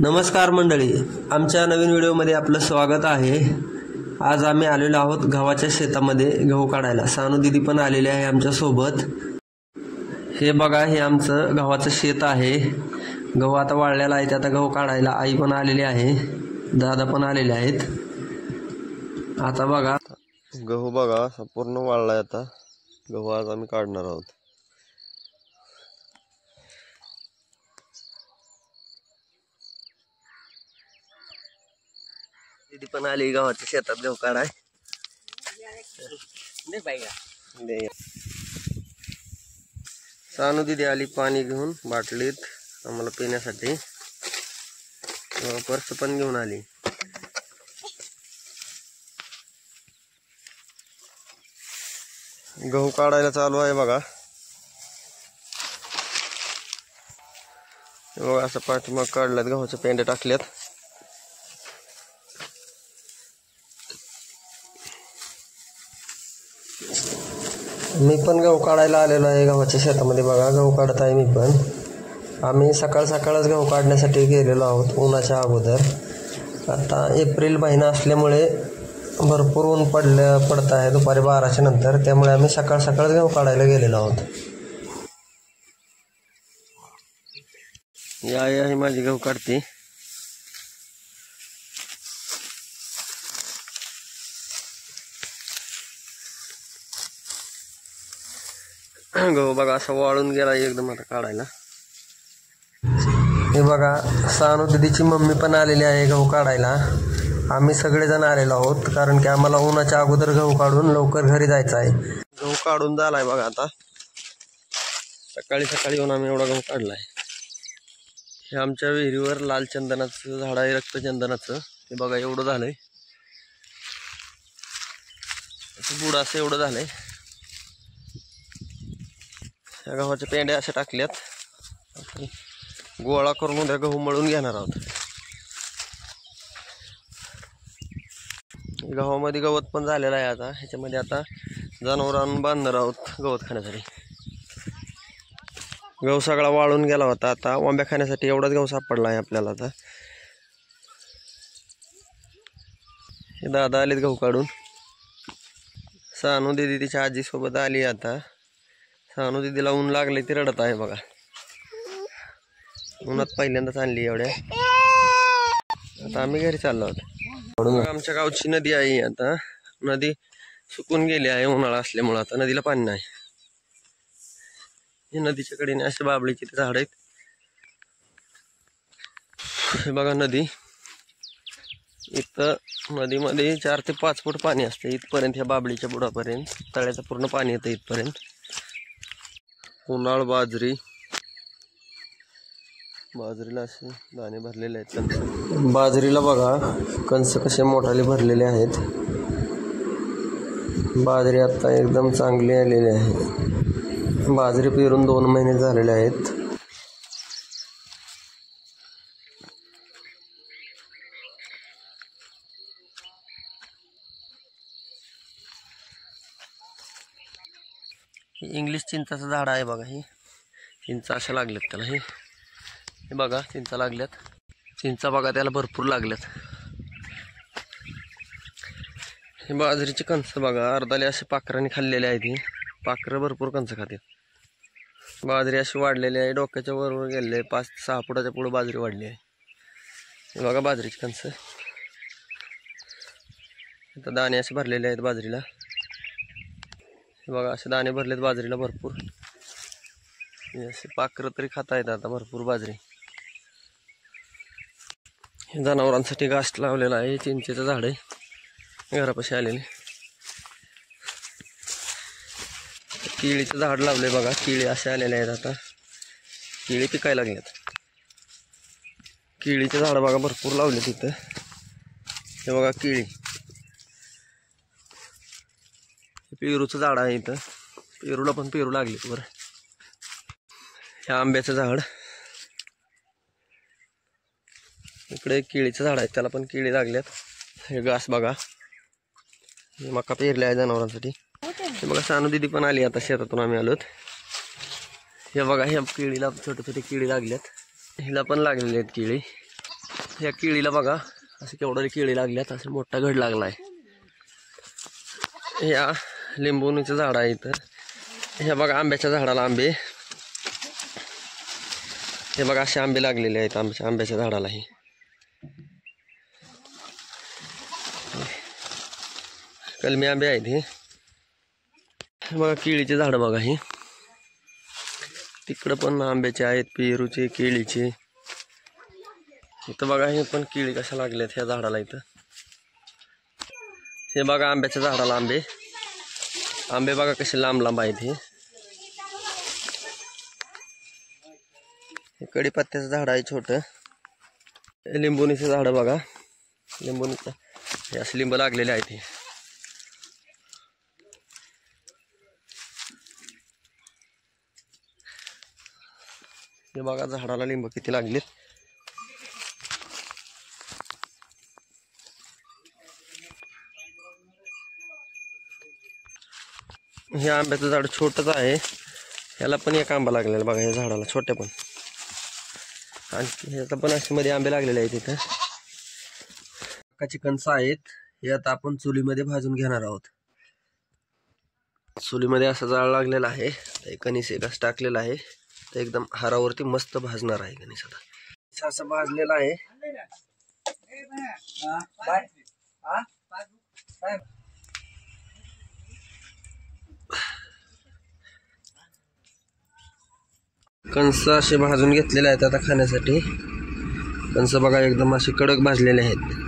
नमस्कार मंडळी, आमच्या नवीन व्हिडिओमध्ये आपलं स्वागत आहे। आज आम्ही आलेलो आहोत गव्हाच्या शेतामध्ये गहू काढायला। सानू दीदी पण आलेली आहे आमच्या सोबत। हे बघा, हे आमचं गव्हाचं शेत आहे। गहू आता वाळलेला आहे, आता गहू काढायला आई पण आलेली आहे, दादा पण आलेले आहेत। आता बघा गहू बघा संपूर्ण वाळलाय। आता गहू आज आम्ही काढणार आहोत। दीदी पण आली गव्हाच्या शेतात गहू काढाय। सानू दीदी आली पाणी घेऊन बाटलीत आम्हाला पिण्यासाठी। पर्स पण घेऊन आली। गहू काढायला चालू आहे बघा। बघा असं पाठीमाग काढल्यात, गव्हाच्या पेंड्या टाकल्यात। मी पण गहू काढायला आलेलो आहे गव्हाच्या शेतामध्ये। बघा गहू काढत आहे मी पण। आम्ही सकाळ सकाळच गहू काढण्यासाठी गेलेलो आहोत उन्हाच्या अगोदर। आता एप्रिल महिना असल्यामुळे भरपूर ऊन पडत आहे दुपारी 12च्या नंतर, त्यामुळे आम्ही सकाळ सकाळच गहू काढायला गेलेलो आहोत। ही आई आहे माझी गहू काढते। गहू बघा असं वाळून गेला एकदम आता काढायला। हे बघा, सानू दीदीची मम्मी पण आलेली आहे गहू काढायला। आम्ही सगळेजण आलेलो आहोत, कारण की आम्हाला उन्हाच्या अगोदर गहू काढून लवकर घरी जायचं आहे। गहू काढून झालाय बघा। आता सकाळी सकाळी येऊन आम्ही एवढा गहू काढलाय। हे आमच्या विहिरीवर लाल चंदनाचं झाड आहे, रक्तचंदनाचं। हे बघा एवढं झालंय, बुड असं एवढं झालंय। या गव्हाच्या पेंड्या अशा टाकल्यात, गोळा करून उद्या गहू मळून घेणार आहोत। गव्हामध्ये गवत पण झालेलं आहे। आता ह्याच्यामध्ये आता जनावरांना बांधणार आहोत गवत खाण्यासाठी। गहू सगळा वाळून गेला होता, आता वांब्या खाण्यासाठी एवढाच गहू सापडला आहे आपल्याला। आता हे दादा आलेत गहू काढून। सानू दीदी तिच्या आजी सोबत आली। आता सानू दीदीला ऊन लागले, ती रडत आहे बघा। उन्हात पहिल्यांदाच आणली एवढ्या। आता आम्ही घरी चाललो आहोत। आमच्या गावची नदी आहे। आता नदी सुकून गेली आहे उन्हाळा असल्यामुळे, आता नदीला पाणी नाही। हे नदीच्या कडेने असे बाबळीचे झाड आहेत। हे बघा नदी, इथं नदीमध्ये 4 ते 5 फूट पाणी असते इथपर्यंत। ह्या बाबळीच्या बुडापर्यंत तळ्याचं पूर्ण पाणी येतं इथपर्यंत। उन्हाळ बाजरीला असे दाणे भरलेले आहेत कणस। बाजरीला बघा कणस कसे मोठाले भरलेले आहेत। बाजरी आता एकदम चांगली आलेली आहे। बाजरी पेरून 2 महिने झालेले आहेत। इंग्लिश चिंचाचं झाड आहे बघा। ही चिंचा अशा लागल्यात त्याला। हे बघा चिंचा लागल्यात, चिंचा बघा त्याला भरपूर लागल्यात। हे बाजरीचे कणस बघा, अर्धाले असे पाखरांनी खाल्लेले आहेत। ही पाखरं भरपूर कणस खातात। बाजरी अशी वाढलेली आहे, डोक्याच्या वर गेलेली आहे। 5-6 फुटाच्या पुढे बाजरी वाढली आहे। हे बघा बाजरीचे कणस, आता दाणे असे भरलेले आहेत बाजरीला। हे बघा असे दाणे भरलेत बाजरीला भरपूर। असे पाखरं तरी खाता येतात आता भरपूर बाजरी। जनावरांसाठी घास लावलेला आहे, चिंचेचं झाड आहे घरापाशी आलेले। केळीचं झाड लावले बघा, केळी असे आलेले आहेत। आता केळी पिकायला लागल्यात। केळीचे झाड बघा भरपूर लावले तिथं। हे बघा केळी, पेरूचं झाड आहे इथं, पेरूला पण पेरू लागलेत बरं। हे आंब्याचं झाड, इकडे एक केळीचं झाड आहे, त्याला पण केळी लागल्यात। हे घास बघा, हे मका पेरले आहे जनावरांसाठी। हे बघा सानू दीदी पण आली आता शेतातून आम्ही आलोत। हे बघा ह्या केळीला छोटे छोटे केळी लागल्यात, हिला पण लागलेली आहेत केळी। या केळीला बघा असे केवढे केळी लागल्यात, असं मोठा घड लागलाय. या लिंबुनीचं झाड आहे इथं. हे बघा आंब्याच्या झाडाला आंबे, हे बघा असे आंबे लागलेले आहेत आंब्याच्या झाडालाही. कलमी आंबे आहेत हे. बघा केळीचे झाड बघा ही, तिकडं पण आंब्याचे आहेत, पेरूचे, केळीचे. इथं बघा हे पण केळी कशा लागल्यात ह्या झाडाला इथं. हे बघा आंब्याच्या झाडाला आंबे, आंबे बघा कसे लांब लांब आहेत. हे कडीपत्त्याचं झाड आहे छोटं. लिंबुनीचं झाड बघा, लिंबुनीचं हे असे लिंब लागलेले आहेत. हे बघा झाडाला लिंब किती लागलेत. हे आंब्याचं झाड छोटंच आहे, ह्याला पण एक आंबा लागलेला बघा या झाडाला, छोट्या पण. आणि ह्याचा पण असे मध्ये आंबे लागलेले आहेत इथं. कणसं आहेत, हे आता आपण चुलीमध्ये भाजून घेणार आहोत. चुलीमध्ये असा जाळ लागलेला आहे, कणीस एकच टाकलेला आहे, तर एकदम हारावरती मस्त भाजणार आहे कणीस. आता असं भाजलेला आहे. कणस असे भाजून घेतलेले आहेत आता खाण्यासाठी. कणस बघा एकदम असे कडक भाजलेले आहेत.